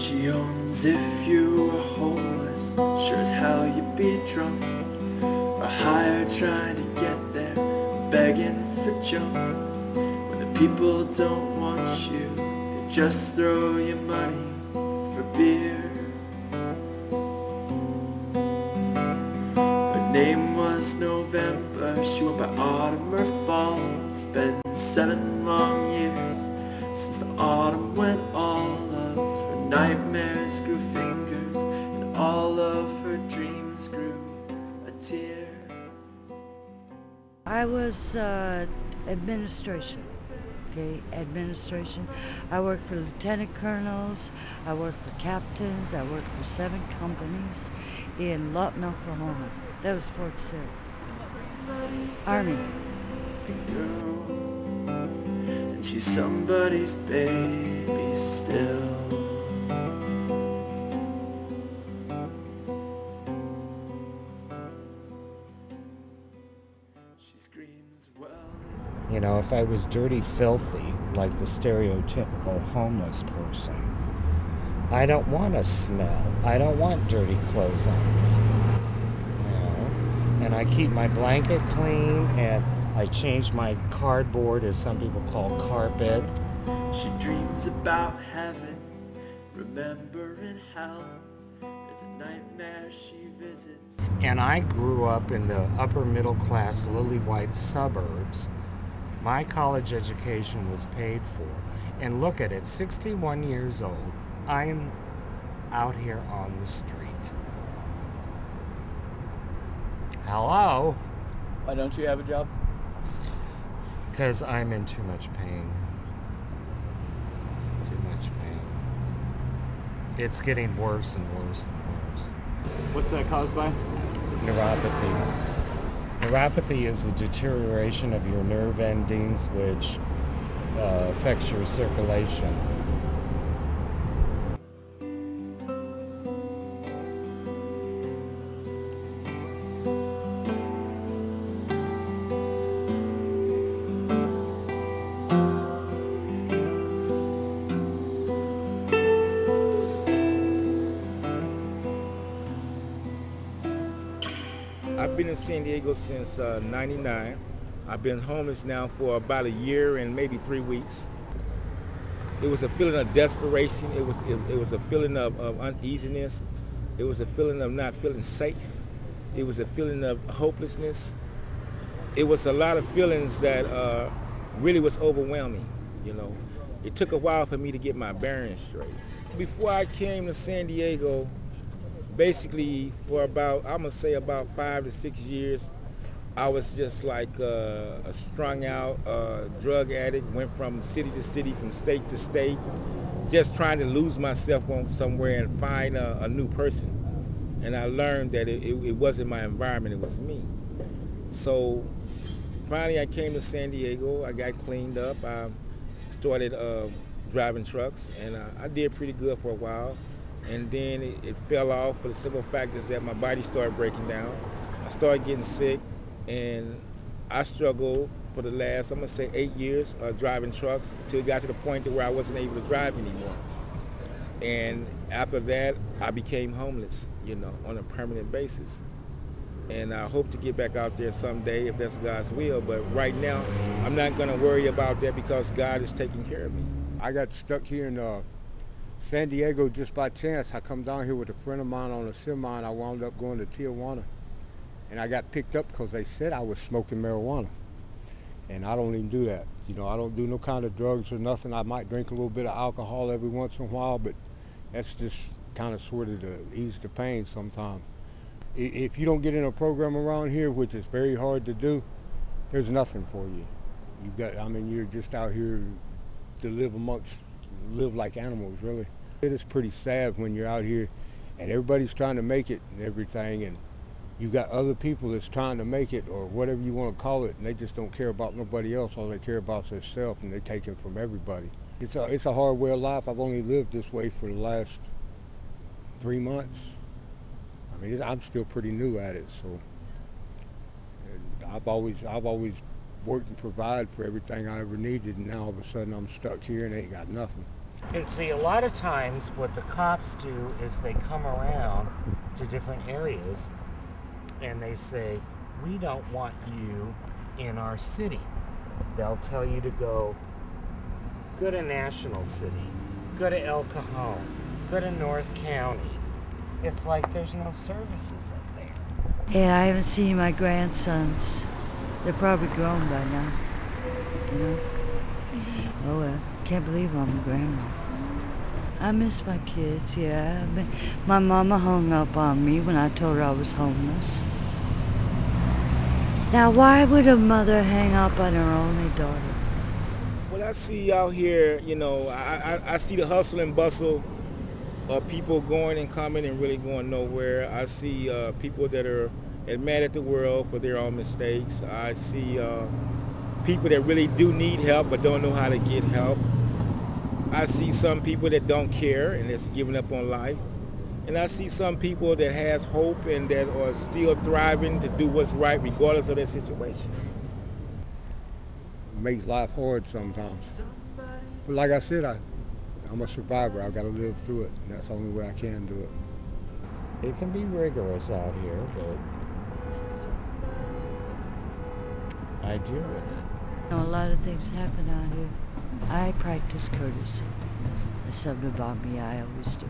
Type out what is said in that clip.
She owns if you were homeless, sure as hell you'd be drunk, or hired trying to get there, begging for junk. When the people don't want you, they just throw you money for beer. Her name was November, she went by autumn or fall. It's been 7 long years since the autumn when all of her nightmares grew fingers and all of her dreams grew a tear. I was administration. Okay, administration. I worked for lieutenant colonels, I worked for captains, I worked for 7 companies in Lawton, Oklahoma. That was Fort Sill. Army. Girl, and she's somebody's baby still. She screams, well, You know, if I was dirty, filthy, like the stereotypical homeless person, I don't want to smell. I don't want dirty clothes on me. You know? And I keep my blanket clean, and I change my cardboard, as some people call carpet. she dreams about heaven, remembering hell. There's a nightmare she visits. And I grew up in the upper middle class lily white suburbs. My college education was paid for. And look at it, 61 years old, I am out here on the street. Hello? Why don't you have a job? Because I'm in too much pain. Too much pain. It's getting worse and worse and worse. What's that caused by? Neuropathy. Neuropathy is a deterioration of your nerve endings which affects your circulation. I've been in San Diego since '99. I've been homeless now for about a year and maybe 3 weeks. It was a feeling of desperation. It was a feeling of uneasiness. It was a feeling of not feeling safe. It was a feeling of hopelessness. It was a lot of feelings that really was overwhelming, you know. It took a while for me to get my bearings straight. Before I came to San Diego, basically for about, I'm gonna say about 5 to 6 years, I was just like a strung out drug addict, went from city to city, from state to state, just trying to lose myself somewhere and find a new person. And I learned that it wasn't my environment, it was me. So finally I came to San Diego, I got cleaned up, I started driving trucks, and I did pretty good for a while. And then it fell off for the simple fact is that my body started breaking down. I started getting sick, and I struggled for the last, I'm gonna say 8 years driving trucks until it got to the point to where I wasn't able to drive anymore. And after that, I became homeless, you know, on a permanent basis. And I hope to get back out there someday if that's God's will, but right now, I'm not gonna worry about that because God is taking care of me. I got stuck here in San Diego just by chance. I come down here with a friend of mine on a semi, and I wound up going to Tijuana. And I got picked up because they said I was smoking marijuana. And I don't even do that. You know, I don't do no kind of drugs or nothing. I might drink a little bit of alcohol every once in a while, but that's just kind of sort of to ease the pain sometimes. If you don't get in a program around here, which is very hard to do, there's nothing for you. You've got, I mean, you're just out here to live like animals, really. It is pretty sad when you're out here and everybody's trying to make it and everything, and you got other people that's trying to make it, or whatever you want to call it, and they just don't care about nobody else. All they care about is themselves, and they take it from everybody. It's a hard way of life. I've only lived this way for the last 3 months. I mean, I'm still pretty new at it, so I've always worked and provided for everything I ever needed, and now all of a sudden I'm stuck here and ain't got nothing. And see, a lot of times what the cops do is they come around to different areas and they say, we don't want you in our city. They'll tell you to go to National City, go to El Cajon, go to North County. It's like there's no services up there. And I haven't seen my grandsons. They're probably grown by now. You know? Oh well, can't believe I'm a grandma. I miss my kids, yeah. My mama hung up on me when I told her I was homeless. Now, why would a mother hang up on her only daughter? Well, I see out here, you know, I see the hustle and bustle of people going and coming and really going nowhere. I see people that are mad at the world for their own mistakes. I see people that really do need help but don't know how to get help. I see some people that don't care and that's giving up on life. And I see some people that has hope and that are still thriving to do what's right regardless of their situation. Makes life hard sometimes. But like I said, I'm a survivor. I've got to live through it. And that's the only way I can do it. It can be rigorous out here, but I deal with it. You know, a lot of things happen out here. I practice courtesy. That's something about me I always do.